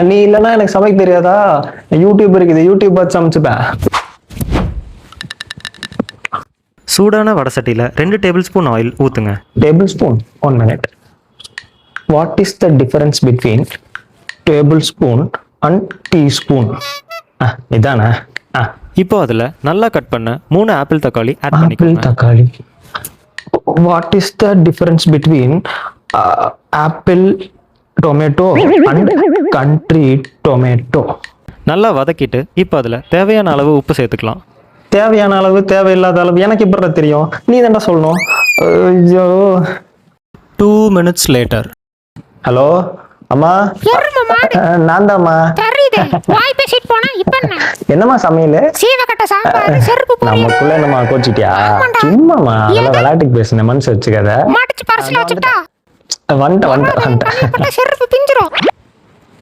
நீ இல்லைன்னா எனக்கு சமைக்க தெரியாதா? யூடியூப் இருக்குது, யூடியூப் பார்த்து சமைச்சுப்பேன். சூடான வடை சட்டியில் 2 டேபிள் ஸ்பூன் ஆயில் ஊற்றுங்க. Table spoon 1 minute. What is the difference between table spoon and teaspoon? இதானே? இப்போ அதில் நல்லா கட் பண்ண 3 ஆப்பிள் தக்காளி ஆட் ஆப்பிள் பண்ணிக்கோங்க. தக்காளி. What is the difference between apple tomato and country tomato? நல்லா வதக்கிட்டு இப்போ அதில் தேவையான அளவு உப்பு சேர்த்துக்கலாம். தேவையான அளவு, தேவையில்லாத அளவு எனக்கு எப்படி தெரியும்? நீ தான்டா சொல்லணும். ஐயோ. 2 minutes லேட்டர். ஹலோ அம்மா. நான் தான்மா. வாய் பேசிட்டு போனா இப்ப என்ன? என்னம்மா சமையல்? சீவக்கட்ட சாம்பார், செருப்பு போடு. நமக்குள்ள என்னம்மா கோச்சிட்டியா? சும்மாமா அதெல்லாம் விளையாட்டுக்கு பேசுனேன், மனசு வச்சுக்காத. மாட்டிச்சு பர்ஸ்ல வச்சுட்டா. வந்துட்டேன். செருப்பு பிஞ்சிரும்.